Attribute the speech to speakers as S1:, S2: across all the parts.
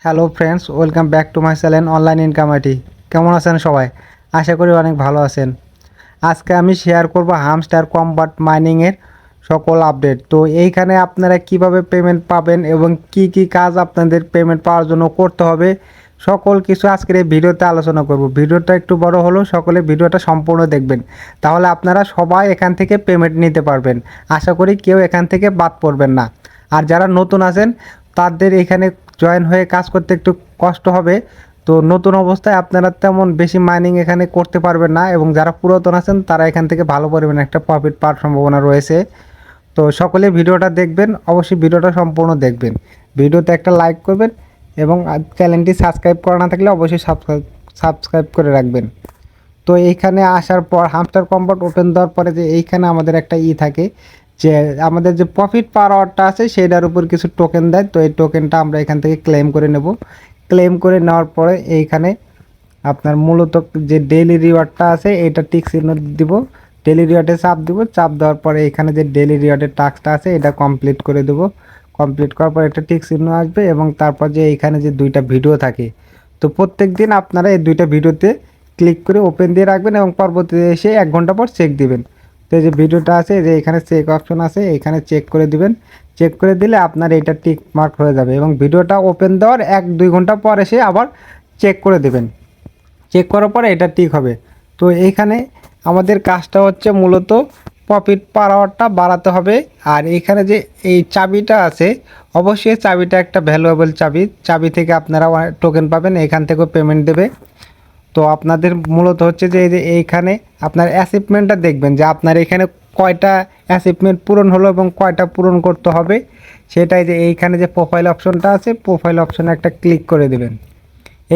S1: Hello friends, welcome back to my channel online income IT. কেমন আছেন সবাই? আশা করি অনেক ভালো আছেন। আজকে আমি শেয়ার করব হামস্টার কম্বাট মাইনিংয়ের সকল আপডেট। তো এইখানে আপনারা কিভাবে পেমেন্ট পাবেন এবং কি কি কাজ আপনাদের পেমেন্ট পাওয়ার জন্য করতে হবে, সকল কিছু আজকের এই ভিডিওতে আলোচনা করব। ভিডিওটা একটু বড় হলেও সকলে ভিডিওটা সম্পূর্ণ দেখবেন, তাহলে আপনারা সবাই এখান থেকে পেমেন্ট নিতে পারবেন। আশা করি কেউ এখান থেকে বাদ পড়বেন না। আর যারা নতুন আছেন তাদের এখানে জয়েন হয়ে কাজ করতে একটু কষ্ট হবে। তো নতুন অবস্থায় আপনারা তেমন বেশি মাইনিং এখানে করতে পারবেন না, এবং যারা পুরাতন আছেন তারা এখান থেকে ভালো পরিমাণে একটা প্রফিট পাওয়ার সম্ভাবনা রয়েছে। তো সকলে ভিডিওটা দেখবেন, অবশ্যই ভিডিওটা সম্পূর্ণ দেখবেন। ভিডিওতে একটা লাইক করবেন এবং চ্যানেলটি সাবস্ক্রাইব করা না থাকলে অবশ্যই সাবস্ক্রাইব করে রাখবেন। তো এইখানে আসার পর হামস্টার কম্বাট ওপেন দেওয়ার পরে যে এইখানে আমাদের একটা থাকে যে আমাদের যে প্রফিট পার আওয়ারটা আছে সেটার উপর কিছু টোকেন দেয়। তো এই টোকেনটা আমরা এখান থেকে ক্লেম করে নেব। ক্লেম করে নেওয়ার পরে এইখানে আপনার মূলত যে ডেইলি রিওয়ার্ডটা আছে এটা টিক চিহ্ন দিব, ডেইলি রিওয়ার্ডে চাপ দিব। চাপ দেওয়ার পরে এখানে যে ডেইলি রিওয়ার্ডের টাস্কটা আছে এটা কমপ্লিট করে দেব। কমপ্লিট করার পর একটা টিক চিহ্ন আসবে, এবং তারপর যে এইখানে যে দুইটা ভিডিও থাকে, তো প্রত্যেক দিন আপনারা এই দুইটা ভিডিওতে ক্লিক করে ওপেন দিয়ে রাখবেন এবং পরবর্তীতে এসে 1 ঘন্টা পর চেক দিবেন। তো এই যে ভিডিওটা আছে, যে এখানে চেক অপশন আছে, এখানে চেক করে দিবেন। চেক করে দিলে আপনার এটা টিক মার্ক হয়ে যাবে, এবং ভিডিওটা ওপেন দেওয়ার 1-2 ঘন্টা পর এসে আবার চেক করে দেবেন। চেক করার পরে এটা ঠিক হবে। তো এইখানে আমাদের কাজটা হচ্ছে মূলত প্রফিট পার আওয়ারটা বাড়াতে হবে। আর এইখানে যে এই চাবিটা আছে, অবশ্যই চাবিটা একটা ভ্যালুয়েবল চাবি। চাবি থেকে আপনারা টোকেন পাবেন, এখান থেকেও পেমেন্ট দেবে। তো আপনাদের মূলত হচ্ছে যে এই যে এইখানে আপনার অ্যাচিভমেন্টটা দেখবেন যে আপনার এখানে কয়টা অ্যাচিভমেন্ট পূরণ হলো এবং কয়টা পূরণ করতে হবে সেটাই। যে এইখানে যে প্রোফাইল অপশনটা আছে, প্রোফাইল অপশনে একটা ক্লিক করে দেবেন।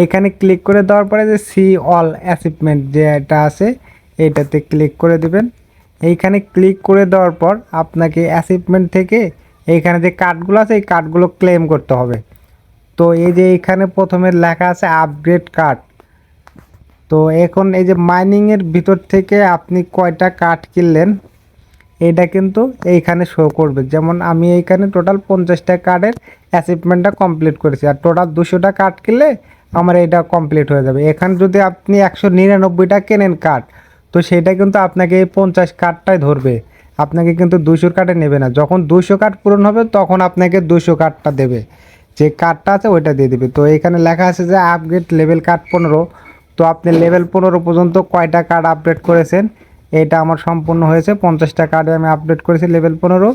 S1: এইখানে ক্লিক করে দেওয়ার পরে যে সি অল অ্যাচিভমেন্ট যে এটা আছে এইটাতে ক্লিক করে দিবেন। এইখানে ক্লিক করে দেওয়ার পর আপনাকে অ্যাচিভমেন্ট থেকে এইখানে যে কার্ডগুলো আছে এই কার্ডগুলো ক্লেম করতে হবে। তো এই যে এইখানে প্রথমে লেখা আছে আপগ্রেড কার্ড। তো এখন এই যে মাইনিংয়ের ভিতর থেকে আপনি কয়টা কার্ড কিনলেন এটা কিন্তু এইখানে শো করবে। যেমন আমি এইখানে টোটাল 50টা কার্ডের অ্যাচিভমেন্টটা কমপ্লিট করেছি, আর টোটাল 200টা কার্ড কিনলে আমার এইটা কমপ্লিট হয়ে যাবে। এখানে যদি আপনি 199টা কেনেন কার্ড, তো সেটা কিন্তু আপনাকে এই 50 কার্ডটাই ধরবে, আপনাকে কিন্তু 200 কার্ডে নেবে না। যখন 200 কার্ড পূরণ হবে তখন আপনাকে 200 কার্ডটা দেবে, যে কার্ডটা আছে ওইটা দিয়ে দেবে। তো এখানে লেখা আছে যে আপগ্রেড লেভেল কার্ড 15। তো আপনি লেভেল 15 পর্যন্ত কয়টা কার্ড আপডেট করেছেন, এটা আমার সম্পূর্ণ হয়েছে। 50টা কার্ডে আমি আপডেট করেছি লেভেল 15।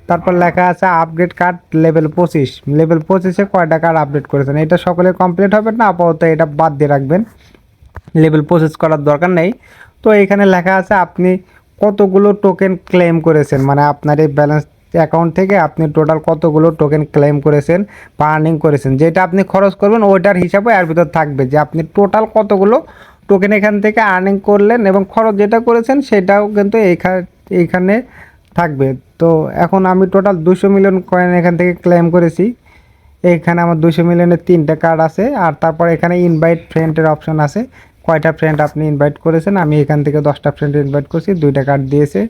S1: তারপর লেখা আছে আপগ্রেড কার্ড লেভেল 25। লেভেল 25-এ কয়টা কার্ড আপডেট করেছেন, এটা সকলে কমপ্লিট হবে না, আপাতত এটা বাদ দিয়ে রাখবেন, লেভেল 25 করার দরকার নেই। তো এখানে লেখা আছে আপনি কতগুলো টোকেন ক্লেম করেছেন, মানে আপনার এই ব্যালেন্স অ্যাকাউন্ট থেকে আপনি টোটাল কতগুলো টোকেন ক্লেম করেছেন বা আর্নিং করেছেন। যেটা আপনি খরচ করবেন ওইটার হিসাবে এর ভিতর থাকবে যে আপনি টোটাল কতগুলো টোকেন এখান থেকে আর্নিং করলেন, এবং খরচ যেটা করেছেন সেটাও কিন্তু এইখানে থাকবে। তো এখন আমি টোটাল 200 মিলিয়ন কয়েন এখান থেকে ক্লেম করেছি। এইখানে আমার 200 মিলিয়নের 3টা কার্ড আছে। আর তারপর এখানে ইনভাইট ফ্রেন্ডের অপশন আছে, কয়টা ফ্রেন্ড আপনি ইনভাইট করেছেন। আমি এখান থেকে 10টা ফ্রেন্ড ইনভাইট করছি, 2টা কার্ড দিয়েছে।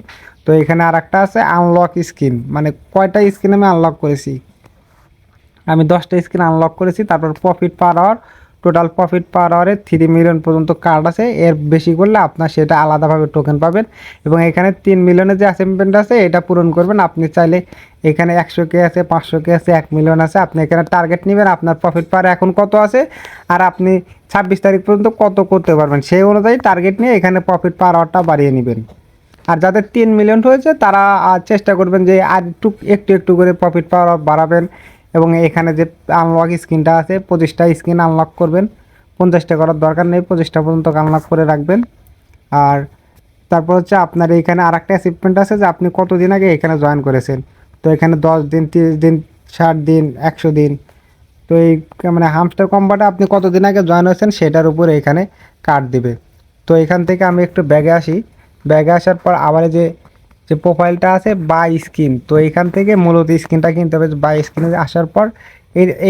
S1: তো এখানে আর একটা আছে আনলক স্কিন, মানে কয়টা স্কিন আমি আনলক করেছি, আমি 10টা স্কিন আনলক করেছি। তারপর profit per hour, total profit per আওয়ারে 3 মিলিয়ন পর্যন্ত কার্ড আছে। এর বেশি করলে আপনার সেটা আলাদাভাবে টোকেন পাবেন। এবং এখানে 3 মিলিয়নের যে অ্যাচিভমেন্ট আছে এটা পূরণ করবেন। আপনি চাইলে এখানে 100K আছে, 500K আছে, 1 মিলিয়ন আছে, আপনি এখানে টার্গেট নেবেন আপনার প্রফিট পার এখন কত আছে আর আপনি 26 তারিখ পর্যন্ত কত করতে পারবেন, সেই অনুযায়ী টার্গেট নিয়ে এখানে প্রফিট পার আওয়ারটা বাড়িয়ে নেবেন। আর যাদের 3 মিলিয়ন হয়েছে তারা চেষ্টা করবেন যে আর একটু একটু করে প্রফিট পাওয়ার বাড়াবেন। এবং এখানে যে আনলক স্ক্রিনটা আছে 25টা স্ক্রিন আনলক করবেন, 50টা করার দরকার নেই, 25টা পর্যন্ত আনলক করে রাখবেন। আর তারপর হচ্ছে আপনার এইখানে আর একটা অ্যাচিভমেন্ট আছে যে আপনি কতদিন আগে এখানে জয়েন করেছেন। তো এখানে 10 দিন, 30 দিন, 60 দিন, 100 দিন। তো এই মানে হামস্টার কম্বাটে আপনি কতদিন আগে জয়েন হয়েছেন সেটার উপরে এখানে কার্ড দিবে। তো এখান থেকে আমি একটু ব্যাগে আসি। ব্যাগে আসার পর আবার যে যে প্রোফাইলটা আছে বাই স্কিন, তো এইখান থেকে মূলত স্কিনটা কিনতে হবে। বাই স্কিনে আসার পর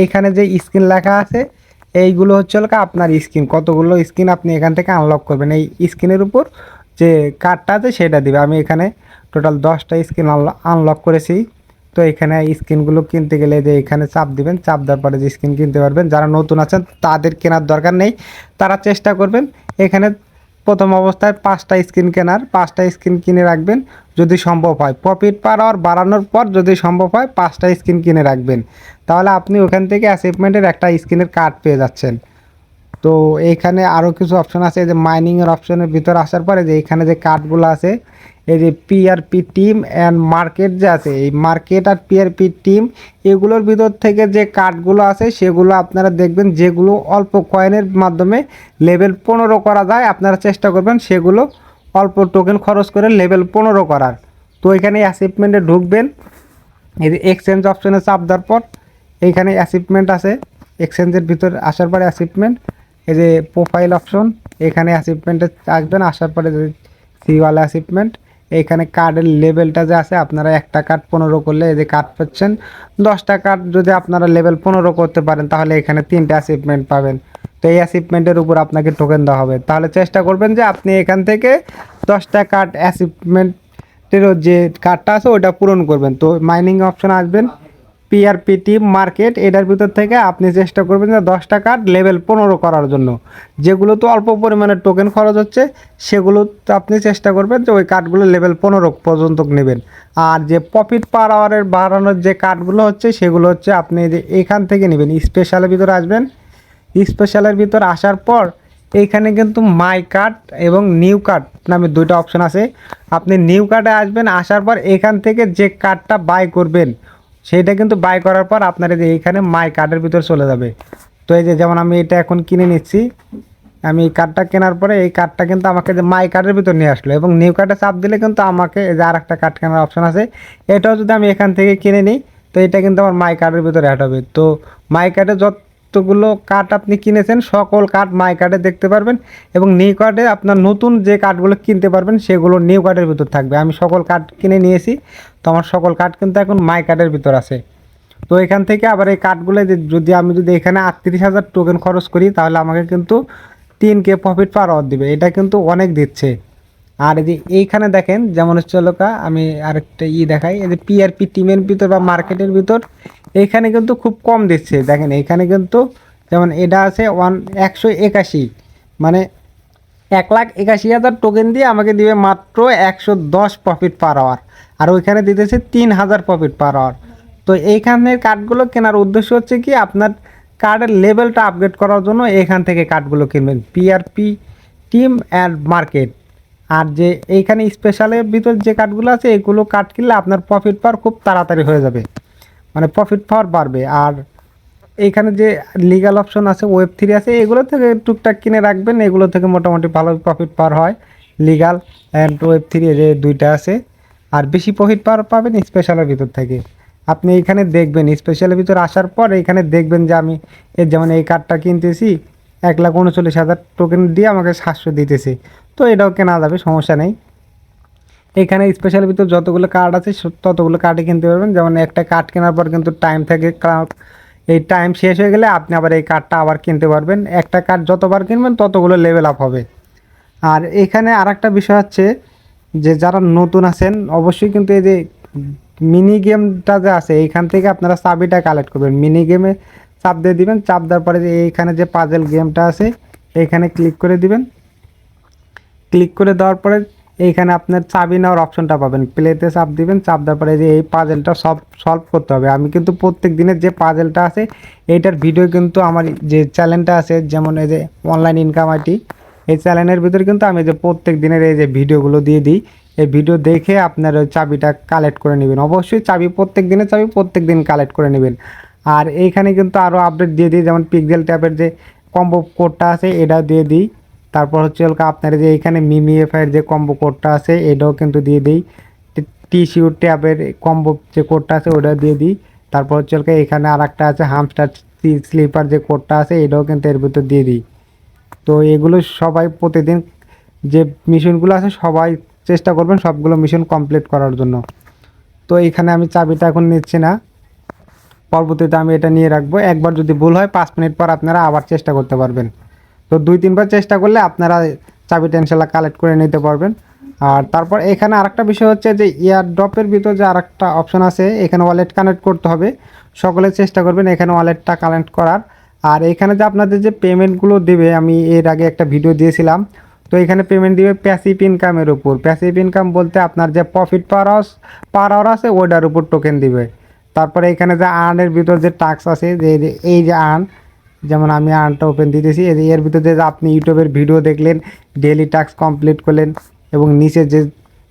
S1: এইখানে যে স্কিন লেখা আছে এইগুলো হচ্ছে আপনার স্কিন, কতগুলো স্কিন আপনি এখান থেকে আনলক করবেন এই স্কিনের উপর যে কার্ডটা আছে সেটা দিবে। আমি এখানে টোটাল 10টা স্কিন আনলক করেছি। তো এখানে স্কিনগুলো কিনতে গেলে যে এখানে চাপ দিবেন, চাপ দেওয়ার পরে যে স্কিন কিনতে পারবেন। যারা নতুন আছেন তাদের কেনার দরকার নেই, তারা চেষ্টা করবেন এখানে প্রথম অবস্থায় 5টা স্কিন কেনার, 5টা স্কিন কিনে রাখবেন যদি সম্ভব হয়। প্রফিট পার আওয়ার বাড়ানোর পর যদি সম্ভব হয় 5টা স্কিন কিনে রাখবেন, তাহলে আপনি ওখান থেকে অ্যাচিভমেন্টের একটা স্কিনের কার্ড পেয়ে যাচ্ছেন। তো এইখানে আরও কিছু অপশন আছে, যে মাইনিংয়ের অপশনের ভিতর আসার পরে যে এখানে যে কার্ডগুলো আছে, এই যে পিআরপি টিম অ্যান্ড মার্কেট যে আছে, এই মার্কেট আর পিআরপি টিম এগুলোর ভিতর থেকে যে কার্ডগুলো আছে সেগুলো আপনারা দেখবেন যেগুলো অল্প কয়েনের মাধ্যমে লেভেল 15 করা যায়, আপনারা চেষ্টা করবেন সেগুলো অল্প টোকেন খরচ করে লেভেল 15 করার। তো এখানে অ্যাচিভমেন্টে ঢুকবেন, এই যে এক্সচেঞ্জ অপশনে চাপ দেওয়ার পর এইখানে অ্যাচিভমেন্ট আছে, এক্সচেঞ্জের ভিতর আসার পরে অ্যাচিভমেন্ট, এই যে প্রোফাইল অপশন, এখানে অ্যাচিভমেন্টে আসবেন, আসার পরে যে সিওয়ালা অ্যাচিভমেন্ট, এইখানে কার্ডের লেভেলটা যে আছে, আপনারা একটা কার্ড 15 করলে এই যে কার্ড পাচ্ছেন। 10টা কার্ড যদি আপনারা লেভেল 15 করতে পারেন তাহলে এখানে 3টা অ্যাচিভমেন্ট পাবেন। তো এই অ্যাচিভমেন্টের উপর আপনাকে টোকেন দেওয়া হবে। তাহলে চেষ্টা করবেন যে আপনি এখান থেকে 10টা কার্ড অ্যাচিভমেন্টেরও যে কার্ডটা আছে ওটা পূরণ করবেন। তো মাইনিং অপশন আসবেন, পিআরপি টিম মার্কেট, এটার ভিতর থেকে আপনি চেষ্টা করবেন যে 10টা কার্ড লেভেল 15 করার জন্য। যেগুলো তো অল্প পরিমাণে টোকেন খরচ হচ্ছে সেগুলো তো আপনি চেষ্টা করবেন যে ওই কার্ডগুলো লেভেল 15 পর্যন্ত নেবেন। আর যে প্রফিট পার আওয়ারের বাড়ানোর যে কার্ডগুলো হচ্ছে সেগুলো হচ্ছে আপনি যে এখান থেকে নেবেন। স্পেশালের ভিতরে আসবেন, স্পেশালের ভিতর আসার পর এইখানে কিন্তু মাই কার্ড এবং নিউ কার্ড নামে 2টা অপশন আছে। আপনি নিউ কার্ডে আসবেন, আসার পর এখান থেকে যে কার্ডটা বাই করবেন সেইটা কিন্তু বাই করার পর আপনার এই যে এইখানে মাই কার্ডের ভিতর চলে যাবে। তো এই যে যেমন আমি এটা এখন কিনে নিচ্ছি, আমি এই কার্ডটা কেনার পরে এই কার্ডটা কিন্তু আমাকে যে মাই কার্ডের ভিতর নিয়ে আসলো, এবং নিউ কার্ডে চাপ দিলে কিন্তু আমাকে এই যে আর একটা কার্ড কেনার অপশন আছে, এটাও যদি আমি এখান থেকে কিনে নিই তো এটা কিন্তু আমার মাই কার্ডের ভিতরে অ্যাড হবে। তো মাই কার্ডে যতগুলো কার্ড আপনি কিনেছেন সকল কার্ড মাই কার্ডে দেখতে পারবেন, এবং নিউ কার্ডে আপনার নতুন যে কার্ডগুলো কিনতে পারবেন সেগুলো নিউ কার্ডের ভিতর থাকবে। আমি সকল কার্ড কিনে নিয়েছি, তো আমার সকল কার্ড কিন্তু এখন মাই কার্ডের ভিতর আছে। তো এখান থেকে আবার এই কার্ডগুলো যদি আমি এখানে 38,000 টোকেন খরচ করি তাহলে আমাকে কিন্তু 3K প্রফিট পার আওয়ার দিবে, এটা কিন্তু অনেক দিচ্ছে। আর এই যে এইখানে দেখেন যেমন হচ্ছে লোকা, আমি আরেকটা দেখাই, এই যে পিআরপি টিমের ভিতর বা মার্কেটের ভিতর এইখানে কিন্তু খুব কম দিচ্ছে। দেখেন এইখানে কিন্তু যেমন এটা আছে 181, মানে 1,81,000 টোকেন দিয়ে আমাকে দিবে মাত্র 110 প্রফিট পার আওয়ার, আর ওইখানে দিতেছে 3,000 প্রফিট পার আওয়ার। তো এইখানের কার্ডগুলো কেনার উদ্দেশ্য হচ্ছে কি আপনার কার্ডের লেভেলটা আপগ্রেড করার জন্য এখান থেকে কার্ডগুলো কিনবেন, পিআরপি টিম অ্যান্ড মার্কেট। আর যে এইখানে স্পেশালের ভিতর যে কার্ডগুলো আছে এগুলো কার্ড কিনলে আপনার প্রফিট পাওয়ার খুব তাড়াতাড়ি হয়ে যাবে, মানে প্রফিট পাওয়ার বাড়বে। আর এইখানে যে লিগাল অপশন আছে, ওয়েব3 আছে, এগুলো থেকে টুকটাক কিনে রাখবেন, এগুলো থেকে মোটামুটি ভালো প্রফিট পাওয়ার হয়। লিগাল অ্যান্ড ওয়েব3 যে 2টা আছে। আর বেশি প্রফিট পাওয়ার পাবেন স্পেশালের ভিতর থেকে। আপনি এইখানে দেখবেন স্পেশালের ভিতর আসার পর এইখানে দেখবেন যে আমি যেমন এই কার্ডটা কিনতেছি 1,39,000 টোকেন দিয়ে আমাকে 700 দিতেছে, তো এটাও কেনা যাবে, সমস্যা নেই। এখানে স্পেশালের ভিতর যতগুলো কার্ড আছে ততগুলো কার্ডই কিনতে পারবেন। যেমন একটা কার্ড কেনার পর কিন্তু টাইম থাকে, এই টাইম শেষ হয়ে গেলে আপনি আবার এই কার্ডটা আবার কিনতে পারবেন। একটা কার্ড যতবার কিনবেন ততগুলো লেভেল আপ হবে। আর এখানে আরেকটা বিষয় হচ্ছে যে যারা নতুন আছেন অবশ্যই কিন্তু এই যে মিনি গেমটা যে আছে এইখান থেকে আপনারা চাবিটা কালেক্ট করবেন। মিনি গেমে চাপ দিয়ে দিবেন, চাপ দেওয়ার পরে যে এইখানে যে পাজেল গেমটা আছে এইখানে ক্লিক করে দিবেন। ক্লিক করে দেওয়ার পরে এইখানে আপনার চাবি নেওয়ার অপশনটা পাবেন, প্লেতে চাপ দিবেন, চাপ দেওয়ার পরে যে এই পাজেলটা সলভ করতে হবে। আমি কিন্তু প্রত্যেক দিনের যে পাজেলটা আছে এইটার ভিডিও কিন্তু আমার যে চ্যানেলটা আছে, যেমন এই যে অনলাইন ইনকাম আইটি, এই চ্যানেলের ভিতরে কিন্তু আমি যে প্রত্যেক দিনের এই যে ভিডিওগুলো দিয়ে দিই, এই ভিডিও দেখে আপনার ওই চাবিটা কালেক্ট করে নেবেন। অবশ্যই চাবি প্রত্যেক দিনের চাবি প্রত্যেক দিন কালেক্ট করে নেবেন। আর এইখানে কিন্তু আরও আপডেট দিয়ে দিই, যেমন পিক্সেল ট্যাবের যে কম্বো কোডটা আছে এটা দিয়ে দিই। তারপর হচ্ছে আপনার যে এইখানে মিমিএফআইয়ের যে কম্বো কোডটা আছে এটাও কিন্তু দিয়ে দিই। টিসিউ ট্যাবের কম্বো যে কোডটা আছে ওটা দিয়ে দিই। তারপর হচ্ছে এখানে আর একটা আছে হামস্টার স্লিপার যে কোডটা আছে এটাও কিন্তু এর ভিতর দিয়ে দিই। তো এগুলো সবাই প্রতিদিন যে মিশনগুলো আছে সবাই চেষ্টা করবেন সবগুলো মিশন কমপ্লিট করার জন্য। তো এইখানে আমি চাবিটা এখন নিচ্ছি না, পরবর্তীতে আমি এটা নিয়ে রাখবো। একবার যদি ভুল হয় 5 মিনিট পর আপনারা আবার চেষ্টা করতে পারবেন। তো 2-3 বার চেষ্টা করলে আপনারা চাবিটা ইনশাল্লাহ কালেক্ট করে নিতে পারবেন। আর তারপর এখানে আরেকটা বিষয় হচ্ছে যে এয়ারড্রপের ভিতর যে আরেকটা অপশন আছে, এখানে ওয়ালেট কানেক্ট করতে হবে। সকলে চেষ্টা করবেন এখানে ওয়ালেটটা কানেক্ট করার। আর এখানে যে আপনাদের যে পেমেন্টগুলো দেবে, আমি এর আগে একটা ভিডিও দিয়েছিলাম। তো এখানে পেমেন্ট দিবে প্যাসিভ ইনকামের উপর। প্যাসিভ ইনকাম বলতে আপনার যে প্রফিট পার আওয়ার আছে ওইটার উপর টোকেন দিবে। তারপরে এখানে যে আর্নের ভিতর যে টাস্ক আছে, যে এই যে আর্ন, যেমন আমি আর্নটা ওপেন দিতেছি, এর ভিতরে যে আপনি ইউটিউবের ভিডিও দেখলেন, ডেইলি টাস্ক কমপ্লিট করলেন, এবং নিচে যে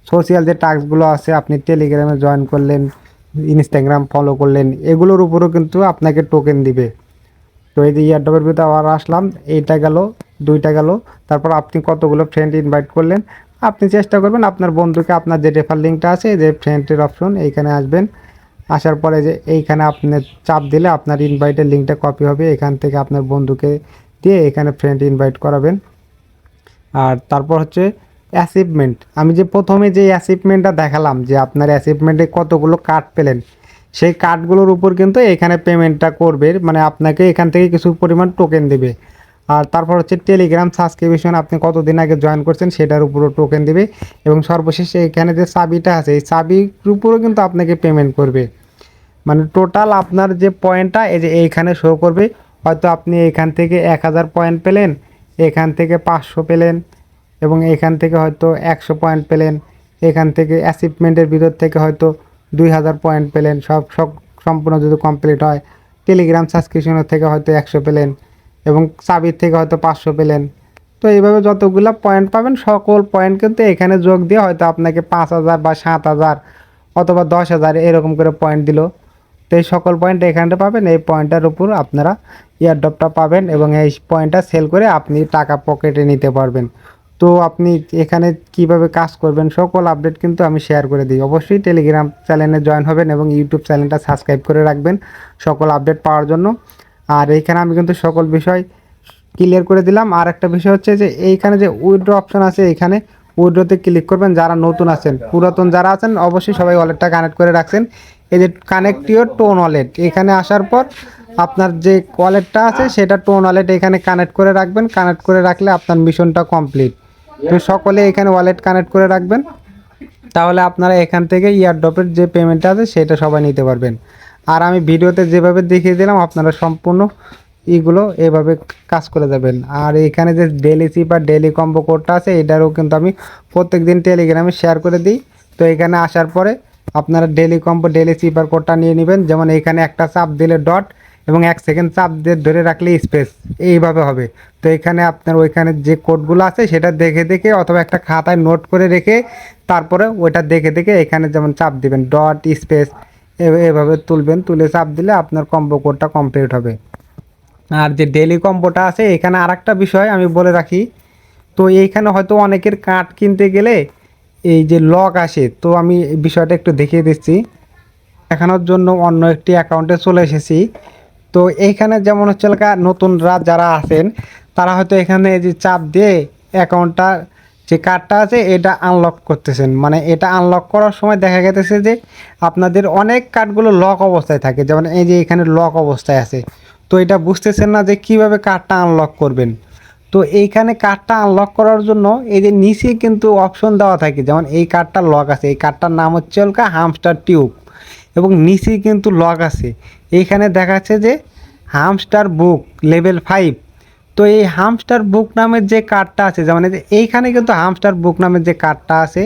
S1: সোশ্যাল যে টাস্কগুলো আছে, আপনি টেলিগ্রামে জয়েন করলেন, ইনস্টাগ্রাম ফলো করলেন, এগুলোর উপরও কিন্তু আপনাকে টোকেন দিবে। তো এই যে ইয়ারড্রপের ভিতরে আবার আসলাম, এইটা গেল, দুইটা গেল। তারপর আপনি কতগুলো ফ্রেন্ড ইনভাইট করলেন, আপনি চেষ্টা করবেন আপনার বন্ধুকে, আপনার যে রেফার লিঙ্কটা আছে, যে ফ্রেন্ডের অপশন, এইখানে আসবেন। আসার পরে যে এইখানে আপনি চাপ দিলে আপনার ইনভাইটের লিঙ্কটা কপি হবে, এখান থেকে আপনার বন্ধুকে দিয়ে এখানে ফ্রেন্ড ইনভাইট করাবেন। আর তারপর হচ্ছে অ্যাচিভমেন্ট। আমি যে প্রথমে যে অ্যাচিভমেন্টটা দেখালাম, যে আপনার অ্যাচিভমেন্টে কতগুলো কার্ড পেলেন, সেই কার্ডগুলোর উপর কিন্তু এখানে পেমেন্টটা করবে, মানে আপনাকে এখান থেকে কিছু পরিমাণ টোকেন দেবে। আর তারপর হচ্ছে টেলিগ্রাম সাবস্ক্রিপশন, আপনি কতদিন আগে জয়েন করছেন সেটার উপরও টোকেন দেবে। এবং সর্বশেষে এখানে যে চাবিটা আছে, এই চাবির উপরও কিন্তু আপনাকে পেমেন্ট করবে। মানে টোটাল আপনার যে পয়েন্টটা, এই যে এইখানে শো করবে। হয়তো আপনি এখান থেকে 1000 পয়েন্ট পেলেন, এখান থেকে 500 পেলেন, এবং এখান থেকে হয়তো 100 পয়েন্ট পেলেন, এখান থেকে অ্যাচিভমেন্টের ভিতর থেকে হয়তো 2000 পয়েন্ট পেলেন, সব সম্পূর্ণ যদি কমপ্লিট হয়। টেলিগ্রাম সাবস্ক্রিপশনের থেকে হয়তো 100 পেলেন, এবং চাবির থেকে হয়তো 500 পেলেন। তো এইভাবে যতগুলো পয়েন্ট পাবেন, সকল পয়েন্ট কিন্তু এখানে যোগ দিয়ে হয়তো আপনাকে 5000 বা 7000 অথবা 10,000 এরকম করে পয়েন্ট দিল। তো এই সকল পয়েন্ট এখানটা পাবেন, এই পয়েন্টটার উপর আপনারা এয়ারড্রপটা পাবেন, এবং এই পয়েন্টটা সেল করে আপনি টাকা পকেটে নিতে পারবেন। তো আপনি এখানে কিভাবে কাজ করবেন সকল আপডেট কিন্তু আমি শেয়ার করে দিই। অবশ্যই টেলিগ্রাম চ্যানেলে জয়েন হবেন এবং ইউটিউব চ্যানেলটা সাবস্ক্রাইব করে রাখবেন সকল আপডেট পাওয়ার জন্য। আর এইখানে আমি কিন্তু সকল বিষয় ক্লিয়ার করে দিলাম। আর একটা বিষয় হচ্ছে যে এইখানে যে উইথড্র অপশন আছে, এইখানে উইথড্রতে ক্লিক করবেন। যারা নতুন আছেন, পুরাতন যারা আছেন, অবশ্যই সবাই ওয়ালেটটা কানেক্ট করে রাখছেন। এই যে কানেক্ট ইউর টোন ওয়ালেট, এখানে আসার পর আপনার যে ওয়ালেটটা আছে সেটা টোন ওয়ালেট এখানে কানেক্ট করে রাখবেন। কানেক্ট করে রাখলে আপনার মিশনটা কমপ্লিট। তো সকলে এখানে ওয়ালেট কানেক্ট করে রাখবেন, তাহলে আপনারা এখান থেকে ইয়ারড্রপের যে পেমেন্টটা আছে সেটা সবাই নিতে পারবেন। আর আমি ভিডিওতে যেভাবে দেখিয়ে দিলাম, আপনারা সম্পূর্ণ এগুলো এভাবে কাজ করে যাবেন। আর এখানে যে ডেলি চিপ আর ডেলি কম্বো কোডটা আছে, এটারও কিন্তু আমি প্রত্যেক দিন টেলিগ্রামে শেয়ার করে দিই। তো এখানে আসার পরে আপনারা ডেলি কম্বো ডেলি চিপার কোডটা নিয়ে নেবেন। যেমন এখানে একটা চাপ দিলে ডট, এবং 1 সেকেন্ড চাপ দিয়ে ধরে রাখলে স্পেস, এইভাবে হবে। তো এখানে আপনার ওইখানে যে কোডগুলো আছে সেটা দেখে দেখে অথবা একটা খাতায় নোট করে রেখে তারপরে ওইটা দেখে দেখে এখানে যেমন চাপ দিবেন ডট স্পেস, এভাবে তুলবেন, তুলে চাপ দিলে আপনার কম্বো কোডটা কমপ্লিট হবে। আর যে ডেলি কম্বোটা আছে, এখানে আরেকটা বিষয় আমি বলে রাখি। তো এইখানে হয়তো অনেকের কার্ড কিনতে গেলে এই যে লক আসে, তো আমি এই বিষয়টা একটু দেখিয়ে দিচ্ছি। দেখানোর জন্য অন্য একটি অ্যাকাউন্টে চলে এসেছি। তো এইখানে যেমন হচ্ছে নতুনরা যারা আছেন, তারা হয়তো এখানে এই যে চাপ দিয়ে অ্যাকাউন্টটা, যে কার্ডটা আছে এটা আনলক করতেছেন। মানে এটা আনলক করার সময় দেখা গেছে যে আপনাদের অনেক কার্ডগুলো লক অবস্থায় থাকে, যেমন এই যে এখানে লক অবস্থায় আছে। তো এটা বুঝতেছেন না যে কিভাবে কার্ডটা আনলক করবেন। তো এইখানে কার্ডটা আনলক করার জন্য এই যে নিচে কিন্তু অপশন দেওয়া থাকে, যেমন এই কার্ডটা লক আছে, এই কার্ডটার নাম হচ্ছে হামস্টার টিউব, এবং নিচে কিন্তু লক আছে। এইখানে দেখাচ্ছে যে হামস্টার বুক লেভেল 5। তো এই হামস্টার বুক নামের যে কার্ডটা আছে, যেমন এই যে এইখানে কিন্তু হামস্টার বুক নামের যে কার্ডটা আছে,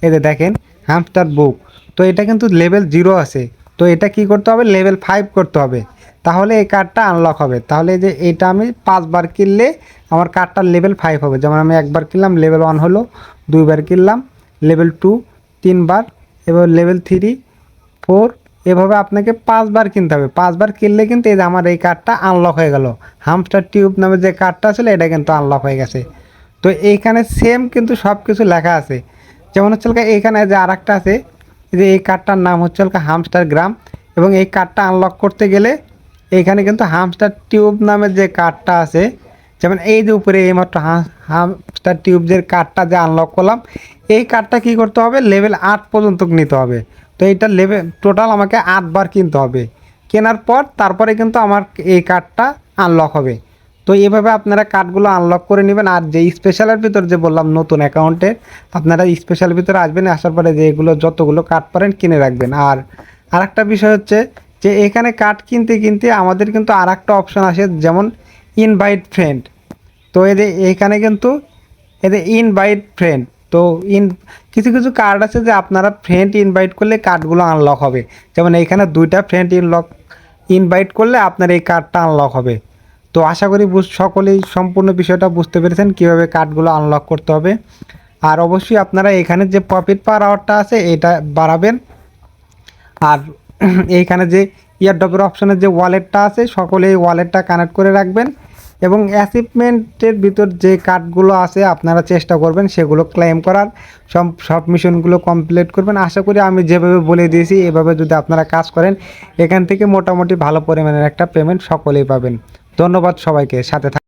S1: এই যে দেখেন হামস্টার বুক, তো এটা কিন্তু লেভেল 0 আছে। তো এটা কি করতে হবে, লেভেল 5 করতে হবে, তাহলে এই কার্ডটা আনলক হবে। তাহলে যে এটা আমি 5 বার কিনলে আমার কার্ডটা লেভেল 5 হবে। যেমন আমি একবার কিনলাম লেভেল 1 হলো, 2 বার কিনলাম লেভেল 2, 3 বার, এবার লেভেল 3, 4, এভাবে আপনাকে 5 বার কিনতে হবে। 5 বার কিনলে কিন্তু এই যে আমার এই কার্ডটা আনলক হয়ে গেল। হামস্টার টিউব নামে যে কার্ডটা ছিল এটা কিন্তু আনলক হয়ে গেছে। তো এইখানে সেম কিন্তু সব কিছু লেখা আছে। যেমন হচ্ছে এইখানে যে আর একটা আছে, যে এই কার্ডটার নাম হচ্ছে হামস্টার গ্রাম, এবং এই কার্ডটা আনলক করতে গেলে এইখানে কিন্তু হামস্টার টিউব নামের যে কার্ডটা আছে, যেমন এই যে উপরে এইমাত্র হামস্টার টিউব যে কার্ডটা যে আনলক করলাম, এই কার্ডটা কী করতে হবে, লেভেল 8 পর্যন্ত নিতে হবে। তো এইটা লেভেল টোটাল আমাকে 8 বার কিনতে হবে। কেনার পর তারপরে কিন্তু আমার এই কার্ডটা আনলক হবে। তো এভাবে আপনারা কার্ডগুলো আনলক করে নেবেন। আর যে স্পেশালের ভিতর যে বললাম নতুন অ্যাকাউন্টে আপনারা স্পেশাল ভিতরে আসবেন, আসার পরে যে এগুলো যতগুলো কার্ড পারেন কিনে রাখবেন। আর আরেকটা বিষয় হচ্ছে যে এখানে কার্ড কিনতে কিনতে আমাদের কিন্তু আরেকটা অপশন আসে, যেমন ইনভাইট ফ্রেন্ড। তো এদের এইখানে কিন্তু এদের ইনভাইট ফ্রেন্ড, তো কিছু কিছু কার্ড আছে যে আপনারা ফ্রেন্ড ইনভাইট করলে কার্ডগুলো আনলক হবে। যেমন এইখানে 2টা ফ্রেন্ড ইনভাইট করলে আপনার এই কার্ডটা আনলক হবে। তো আশা করি সকলেই সম্পূর্ণ বিষয়টা বুঝতে পেরেছেন কীভাবে কার্ডগুলো আনলক করতে হবে। আর অবশ্যই আপনারা এখানে যে প্রফিট পার আওয়ারটা আছে এটা বাড়াবেন। আর এইখানে যে ইয়ারড্রপের অপশনের যে ওয়ালেটটা আছে সকলে এই ওয়ালেটটা কানেক্ট করে রাখবেন, এবং অ্যাচিভমেন্টের ভিতর যে কার্ডগুলো আছে আপনারা চেষ্টা করবেন সেগুলো ক্লেম করার, সব মিশনগুলো কমপ্লিট করবেন। আশা করি আমি যেভাবে বলে দিয়েছি এভাবে যদি আপনারা কাজ করেন এখান থেকে মোটামুটি ভালো পরিমাণের একটা পেমেন্ট সকলেই পাবেন। ধন্যবাদ সবাইকে, সাথে